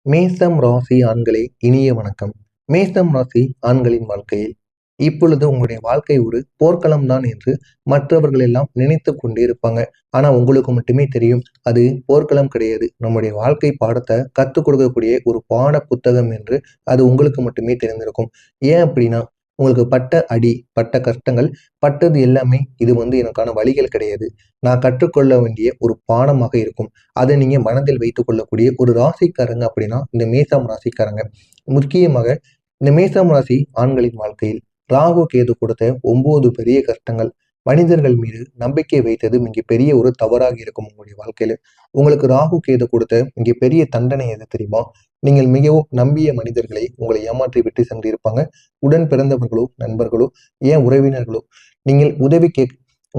மேஷம் ராசி ஆண்களே இனிய வணக்கம். மேஷம் ராசி ஆண்களின் வாழ்க்கையில் இப்பொழுது உங்களுடைய வாழ்க்கை ஒரு போர்க்களம் தான் என்று மற்றவர்கள் எல்லாம் நினைத்து கொண்டே இருப்பாங்க. ஆனா உங்களுக்கு மட்டுமே தெரியும் அது போர்க்களம் கிடையாது. நம்முடைய வாழ்க்கை பாடத்தை கற்றுக் கொடுக்கக்கூடிய ஒரு பாட புத்தகம் என்று அது உங்களுக்கு மட்டுமே தெரிந்திருக்கும். ஏன் அப்படின்னா உங்களுக்கு பட்ட அடி, பட்ட கஷ்டங்கள், பட்டது எல்லாமே இது எனக்கான வழிகள் கிடையாது. நான் கற்றுக்கொள்ள வேண்டிய ஒரு பாடமாக இருக்கும். அதை நீங்க மனதில் வைத்துக் கொள்ளக்கூடிய ஒரு ராசிக்காரங்க அப்படின்னா இந்த மேஷம் ராசிக்காரங்க. முக்கியமாக இந்த மேஷம் ராசி ஆண்களின் வாழ்க்கையில் ராகு கேது கொடுத்த 9 பெரிய கஷ்டங்கள். மனிதர்கள் மீது நம்பிக்கை வைத்தது மிக பெரிய ஒரு தவறாக இருக்கும் உங்களுடைய வாழ்க்கையில. உங்களுக்கு ராகு கேது கொடுத்த மிக பெரிய தண்டனை எது தெரியுமா? நீங்கள் மிகவும் நம்பிய மனிதர்களை உங்களை ஏமாற்றி விட்டு சென்றிருப்பாங்க. உடன் பிறந்தவர்களோ, நண்பர்களோ, ஏன் உறவினர்களோ, நீங்கள்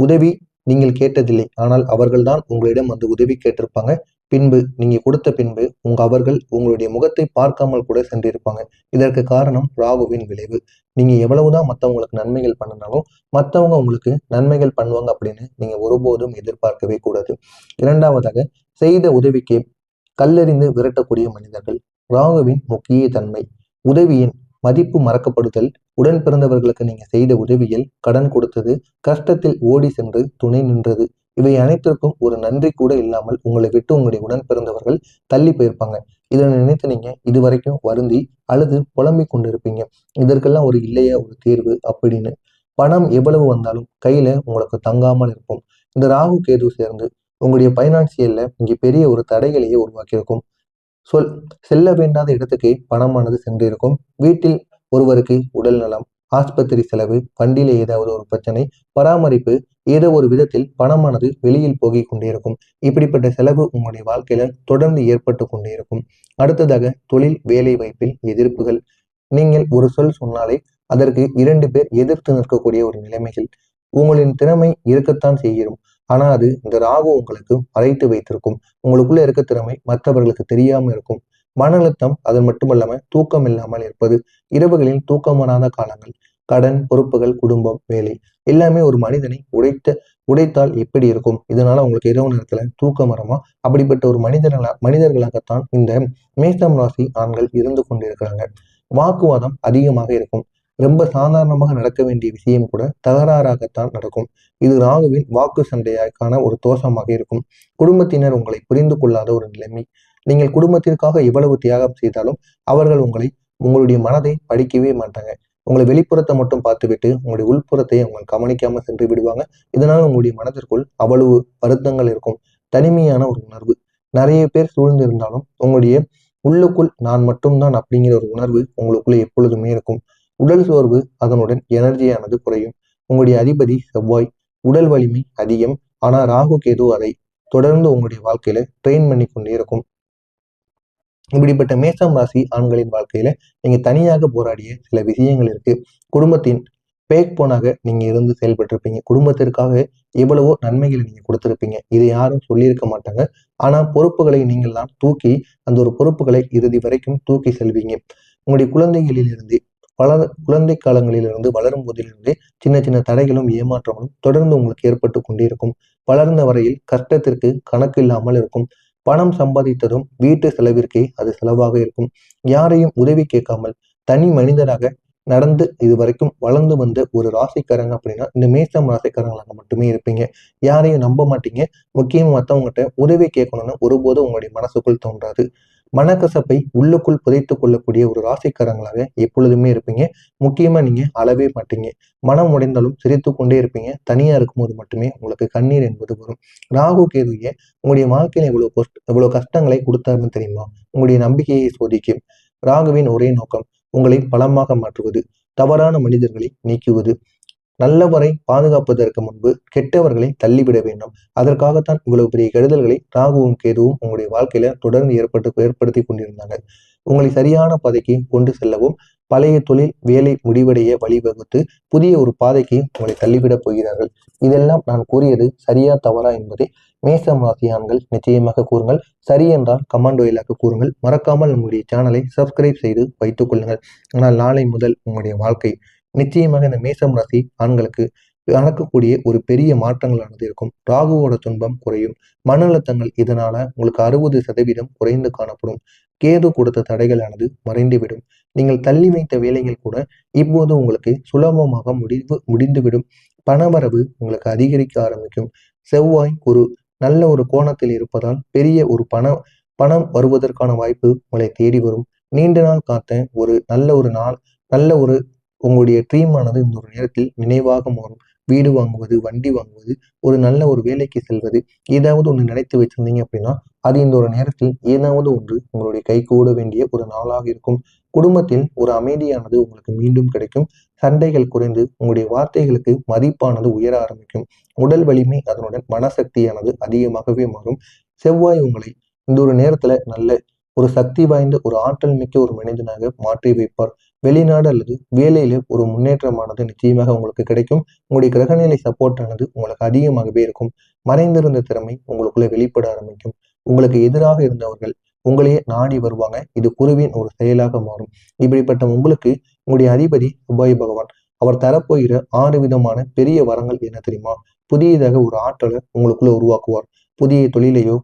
உதவி நீங்கள் கேட்டதில்லை. ஆனால் அவர்கள்தான் உங்களிடம் வந்து உதவி கேட்டிருப்பாங்க. பின்பு நீங்க கொடுத்த பின்பு அவர்கள் உங்களுடைய முகத்தை பார்க்காமல் கூட சென்றிருப்பாங்க. இதற்கு காரணம் ராகுவின் விளைவு. நீங்க எவ்வளவுதான் மத்தவங்களுக்கு நன்மைகள் பண்ணினாலும், மத்தவங்க உங்களுக்கு நன்மைகள் பண்ணுவாங்க அப்படின்னு நீங்க ஒருபோதும் எதிர்பார்க்கவே கூடாது. இரண்டாவதாக, செய்த உதவிக்கு கல்லெறிந்து விரட்டக்கூடிய மனிதர்கள். ராகுவின் முக்கிய தன்மை உதவியின் மதிப்பு மறக்கப்படுதல். உடன் பிறந்தவர்களுக்கு நீங்க செய்த உதவியில் கடன் கொடுத்தது, கஷ்டத்தில் ஓடி சென்று துணை நின்றது, இவை அனைத்திற்கும் ஒரு நன்றி கூட இல்லாமல் உங்களை விட்டு உங்களுடைய உடன் பிறந்தவர்கள் தள்ளி போயிருப்பாங்க. இதை நினைத்து நீங்க இதுவரைக்கும் வருந்தி அழுது புலம்பிக் கொண்டிருப்பீங்க. இதற்கெல்லாம் ஒரு இல்லையா ஒரு தீர்வு அப்படின்னு. பணம் எவ்வளவு வந்தாலும் கையில உங்களுக்கு தங்காமல் இருக்கும். இந்த ராகு கேது சேர்ந்து உங்களுடைய பைனான்சியல்ல இங்கே பெரிய ஒரு தடைகளையே உருவாக்கியிருக்கும். சொல் செல்ல வேண்டாத இடத்துக்கு பணமானது சென்றிருக்கும். வீட்டில் ஒருவருக்கு உடல் நலம், ஆஸ்பத்திரி செலவு, வண்டியில ஏதாவது ஒரு பிரச்சனை, பராமரிப்பு, ஏதோ ஒரு விதத்தில் பணமானது வெளியில் போகிக் கொண்டே இருக்கும். இப்படிப்பட்ட செலவு உங்களுடைய வாழ்க்கையில தொடர்ந்து ஏற்பட்டு கொண்டே இருக்கும். அடுத்ததாக, தொழில் வேலை வாய்ப்பில் எதிர்ப்புகள். நீங்கள் ஒரு சொல் சொன்னாலே அதற்கு 2 பேர் எதிர்த்து நிற்கக்கூடிய ஒரு நிலைமைகள். உங்களின் திறமை இருக்கத்தான் செய்கிறோம். ஆனா அது இந்த ராகு உங்களுக்கு மறைத்து வைத்திருக்கும். உங்களுக்குள்ள இருக்க திறமை மற்றவர்களுக்கு தெரியாம இருக்கும். மன அழுத்தம், அது மட்டுமல்லாம தூக்கம் இல்லாமல் இருப்பது, இரவுகளில் தூக்கம் வராத காலங்கள், கடன், பொறுப்புகள், குடும்பம், வேலை எல்லாமே ஒரு மனிதனை உடைத்தால் எப்படி இருக்கும்? இதனால உங்களுக்கு இரவு நேரத்துல தூக்கம் வருமா? அப்படிப்பட்ட ஒரு மனிதர்களாகத்தான் இந்த மேஷம் ராசி ஆண்கள் இருந்து கொண்டிருக்கிறாங்க. வாக்குவாதம் அதிகமாக இருக்கும். ரொம்ப சாதாரணமாக நடக்க வேண்டிய விஷயம் கூட தகராறாகத்தான் நடக்கும். இது ராகுவின் வாக்கு சண்டைக்கான ஒரு தோஷமாக இருக்கும். குடும்பத்தினர் உங்களை புரிந்து கொள்ளாத ஒரு நிலைமை. நீங்கள் குடும்பத்திற்காக எவ்வளவு தியாகம் செய்தாலும் அவர்கள் உங்களுடைய மனதை படிக்கவே மாட்டாங்க. உங்களை வெளிப்புறத்தை மட்டும் பார்த்துவிட்டு உங்களுடைய உள்புறத்தை அவங்க கவனிக்காம சென்று விடுவாங்க. இதனால் உங்களுடைய மனதிற்குள் அவ்வளவு வருத்தங்கள் இருக்கும். தனிமையான ஒரு உணர்வு. நிறைய பேர் சூழ்ந்து இருந்தாலும் உங்களுடைய உள்ளுக்குள் நான் மட்டும்தான் அப்படிங்கிற ஒரு உணர்வு உங்களுக்குள்ள எப்பொழுதுமே இருக்கும். உடல் சோர்வு, அதனுடன் எனர்ஜியானது குறையும். உங்களுடைய அதிபதி செவ்வாய். உடல் வலிமை அதிகம். ஆனா ராகு கேது அதை தொடர்ந்து உங்களுடைய வாழ்க்கையில ட்ரெயின் பண்ணி கொண்டே இருக்கும். இப்படிப்பட்ட மேஷம் ராசி ஆண்களின் வாழ்க்கையில நீங்க தனியாக போராடிய சில விஷயங்கள் இருக்கு. குடும்பத்தின் பேக் போனாக நீங்க இருந்து செயல்பட்டு இருப்பீங்க. குடும்பத்திற்காக எவ்வளவோ நன்மைகளை நீங்க கொடுத்திருப்பீங்க. இதை யாரும் சொல்லியிருக்க மாட்டாங்க. ஆனா பொறுப்புகளை நீங்கள் தான் தூக்கி அந்த ஒரு பொறுப்புகளை இறுதி வரைக்கும் தூக்கி செல்வீங்க. உங்களுடைய குழந்தைகளிலிருந்து குழந்தை காலங்களிலிருந்து வளரும் போதிலிருந்தே சின்ன சின்ன தடைகளும் ஏமாற்றங்களும் தொடர்ந்து உங்களுக்கு ஏற்பட்டு கொண்டே இருக்கும். வளர்ந்த வரையில் கஷ்டத்திற்கு கணக்கு இல்லாமல் இருக்கும். பணம் சம்பாதித்ததும் வீட்டு செலவிற்கே அது செலவாக இருக்கும். யாரையும் உதவி கேட்காமல் தனி மனிதராக நடந்து இதுவரைக்கும் வளர்ந்து வந்த ஒரு ராசிக்காரங்க அப்படின்னா இந்த மேஷம் ராசிக்காரங்களாக மட்டுமே இருப்பீங்க. யாரையும் நம்ப மாட்டீங்க. முக்கியமா மற்றவங்ககிட்ட உதவி கேட்கணும்னு ஒருபோதும் உங்களுடைய மனசுக்குள் தோன்றாது. மனக்கசப்பை உள்ளுக்குள் புதைத்துக் கொள்ளக்கூடிய ஒரு ராசிக்காரங்களாக எப்பொழுதுமே இருப்பீங்க. முக்கியமா நீங்க அழவே மாட்டீங்க. மனம் உடைந்தாலும் சிரித்துக் கொண்டே இருப்பீங்க. தனியா இருக்கும்போது மட்டுமே உங்களுக்கு கண்ணீர் என்பது வரும். ராகு கேதுவிய உங்களுடைய வாழ்க்கையில இவ்வளவு கஷ்டங்களை கொடுத்தாருன்னு தெரியுமா? உங்களுடைய நம்பிக்கையை சோதிக்கும். ராகுவின் ஒரே நோக்கம் உங்களை பலமாக மாற்றுவது, தவறான மனிதர்களை நீக்குவது, நல்லவரை பாதுகாப்பதற்கு முன்பு கெட்டவர்களை தள்ளிவிட வேண்டும். அதற்காகத்தான் இவ்வளவு பெரிய கெடுதல்களை ராகுவும் கேதுவும் உங்களுடைய வாழ்க்கையில தொடர்ந்து ஏற்படுத்தி கொண்டிருந்தாங்க. உங்களை சரியான பாதைக்கு கொண்டு செல்லவும், பழைய தொழில் வேலை முடிவடைய வழிவகுத்து புதிய ஒரு பாதைக்கு உங்களை தள்ளிவிடப் போகிறார்கள். இதெல்லாம் நான் கூறியது சரியா தவறா என்பதை மேஷம் ராசி ஆண்கள் நிச்சயமாக கூறுங்கள். சரி என்றால் கமெண்ட் வாயிலாக கூறுங்கள். மறக்காமல் நம்முடைய சேனலை சப்ஸ்கிரைப் செய்து வைத்துக் கொள்ளுங்கள். ஆனால் நாளை முதல் உங்களுடைய வாழ்க்கை நிச்சயமாக இந்த மேஷம் ராசி ஆண்களுக்கு நடக்கக்கூடிய ஒரு பெரிய மாற்றங்களானது இருக்கும். ராகுவோட துன்பம் குறையும். மன அழுத்தங்கள் இதனால உங்களுக்கு 60% குறைந்து காணப்படும். கேது கொடுத்த தடைகளானது மறைந்துவிடும். நீங்கள் தள்ளி வைத்த வேலைகள் கூட இப்போது உங்களுக்கு சுலபமாக முடிந்துவிடும். பணவரவு உங்களுக்கு அதிகரிக்க ஆரம்பிக்கும். செவ்வாய் ஒரு நல்ல ஒரு கோணத்தில் இருப்பதால் பெரிய ஒரு பணம் வருவதற்கான வாய்ப்பு உங்களை தேடி வரும். நீண்ட நாள் காத்த நல்ல ஒரு உங்களுடைய ட்ரீம் ஆனது இந்த ஒரு நேரத்தில் நினைவாக மாறும். வீடு வாங்குவது, வண்டி வாங்குவது, ஒரு நல்ல ஒரு வேலைக்கு செல்வது, ஏதாவது ஒன்று நினைத்து வச்சிருந்தீங்க அப்படின்னா அது இந்த ஒரு நேரத்தில் ஏதாவது ஒன்று உங்களுடைய கைகூட வேண்டிய ஒரு நாளாக இருக்கும். குடும்பத்தில் ஒரு அமைதியானது உங்களுக்கு மீண்டும் கிடைக்கும். சண்டைகள் குறைந்து உங்களுடைய வார்த்தைகளுக்கு மதிப்பானது உயர ஆரம்பிக்கும். உடல் வலிமை அதனுடன் மனசக்தியானது அதிகமாகவே மாறும். செவ்வாய் உங்களை இந்த ஒரு நேரத்துல நல்ல ஒரு சக்தி வாய்ந்த ஒரு ஆற்றல் மிக்க ஒரு மனிதனாக மாற்றி வைப்பார். வெளிநாடு அல்லது வேலையில ஒரு முன்னேற்றமானது நிச்சயமாக உங்களுக்கு கிடைக்கும். உங்களுடைய கிரகநிலை சப்போர்ட் ஆனது உங்களுக்கு அதிகமாகவே இருக்கும். மறைந்திருந்த திறமை உங்களுக்குள்ள வெளிப்பட ஆரம்பிக்கும். உங்களுக்கு எதிராக இருந்தவர்கள் உங்களையே நாடி வருவாங்க. இது குருவின் ஒரு செயலாக மாறும். இப்படிப்பட்ட உங்களுக்கு உங்களுடைய அதிபதி செவ்வாய் பகவான் அவர் தரப்போகிற 6 விதமான பெரிய வரங்கள் என்ன தெரியுமா? புதியதாக ஒரு ஆற்றலை உங்களுக்குள்ள உருவாக்குவார். புதிய தொழிலையோ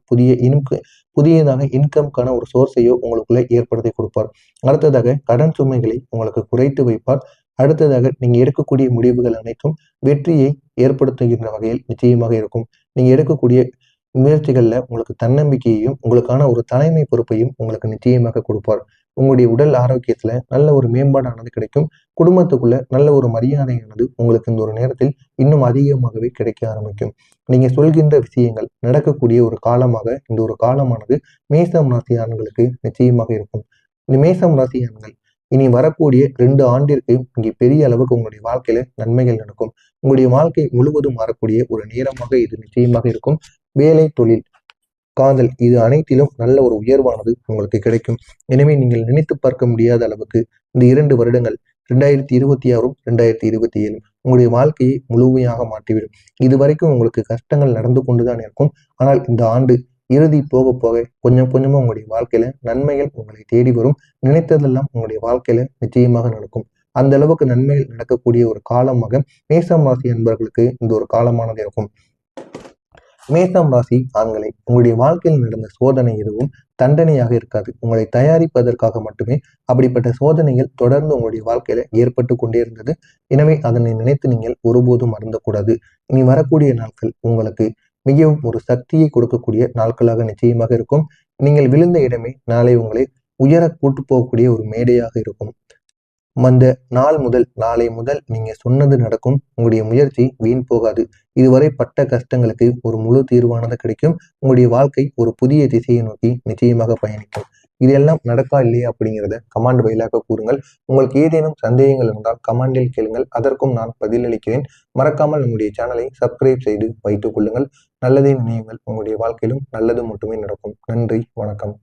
புதியதாக இன்கம்கான ஒரு சோர்ஸையோ உங்களுக்குள்ள ஏற்படுத்தி கொடுப்பார். அடுத்ததாக கடன் சுமைகளை உங்களுக்கு குறைத்து வைப்பார். அடுத்ததாக நீங்க எடுக்கக்கூடிய முடிவுகள் அனைத்தும் வெற்றியை ஏற்படுத்துகின்ற வகையில் நிச்சயமாக இருக்கும். நீங்க எடுக்கக்கூடிய முயற்சிகள்ல உங்களுக்கு தன்னம்பிக்கையையும் உங்களுக்கான ஒரு தலைமை பொறுப்பையும் உங்களுக்கு நிச்சயமாக கொடுப்பார். உங்களுடைய உடல் ஆரோக்கியத்துல நல்ல ஒரு மேம்பாடானது கிடைக்கும். குடும்பத்துக்குள்ள நல்ல ஒரு மரியாதையானது உங்களுக்கு இந்த ஒரு நேரத்தில் இன்னும் அதிகமாகவே கிடைக்க ஆரம்பிக்கும். நீங்க சொல்கின்ற விஷயங்கள் நடக்கக்கூடிய ஒரு காலமாக இந்த ஒரு காலமானது மேசம் ராசி ஆண்களுக்கு நிச்சயமாக இருக்கும். இந்த மேசம் ராசி ஆண்கள் இனி வரக்கூடிய 2 ஆண்டிற்கு இங்கே பெரிய அளவுக்கு உங்களுடைய வாழ்க்கையில நன்மைகள் நடக்கும். உங்களுடைய வாழ்க்கை முழுவதும் மாறக்கூடிய ஒரு நேரமாக இது நிச்சயமாக இருக்கும். வேலை, தொழில், காதல் இது அனைத்திலும் நல்ல ஒரு உயர்வானது உங்களுக்கு கிடைக்கும். எனவே நீங்கள் நினைத்து பார்க்க முடியாத அளவுக்கு இந்த 2 வருடங்கள் 2026ம் 2027 உங்களுடைய வாழ்க்கையை முழுமையாக மாற்றிவிடும். இதுவரைக்கும் உங்களுக்கு கஷ்டங்கள் நடந்து கொண்டுதான் இருக்கும். ஆனால் இந்த ஆண்டு இறுதி போக போக கொஞ்சம் கொஞ்சமா உங்களுடைய வாழ்க்கையில நன்மைகள் உங்களை தேடி வரும். நினைத்ததெல்லாம் உங்களுடைய வாழ்க்கையில நிச்சயமாக நடக்கும். அந்த அளவுக்கு நன்மைகள் நடக்கக்கூடிய ஒரு காலமாக மேசம் ராசி அன்பர்களுக்கு இந்த ஒரு காலமானது இருக்கும். மேசம் ராசி ஆண்களை உங்களுடைய வாழ்க்கையில் நடந்த சோதனை எதுவும் தண்டனையாக இருக்காது. உங்களை தயாரிப்பதற்காக மட்டுமே அப்படிப்பட்ட சோதனைகள் தொடர்ந்து உங்களுடைய வாழ்க்கையில ஏற்பட்டு கொண்டே இருந்தது. எனவே அதனை நினைத்து நீங்கள் ஒருபோதும் மறந்தக்கூடாது. இனி வரக்கூடிய நாட்கள் உங்களுக்கு மிகவும் ஒரு சக்தியை கொடுக்கக்கூடிய நாட்களாக நிச்சயமாக இருக்கும். நீங்கள் விழுந்த இடமே நாளை உங்களை உயர கூட்டு போகக்கூடிய ஒரு மேடையாக இருக்கும். அந்த நாளை முதல் நீங்க சொன்னது நடக்கும். உங்களுடைய முயற்சி வீண் போகாது. இதுவரை பட்ட கஷ்டங்களுக்கு ஒரு முழு தீர்வானது கிடைக்கும். உங்களுடைய வாழ்க்கை ஒரு புதிய திசையை நோக்கி நிச்சயமாக பயணிக்கும். இதெல்லாம் நடக்கா இல்லையா அப்படிங்கிறத கமாண்ட் வாயிலாக கூறுங்கள். உங்களுக்கு ஏதேனும் சந்தேகங்கள் இருந்தால் கமாண்டில் கேளுங்கள். அதற்கும் நான் பதிலளிக்கிறேன். மறக்காமல் நம்முடைய சேனலை சப்ஸ்கிரைப் செய்து வைத்துக் கொள்ளுங்கள். நல்லதே நினைவுங்கள். உங்களுடைய வாழ்க்கையிலும் நல்லது மட்டுமே நடக்கும். நன்றி, வணக்கம்.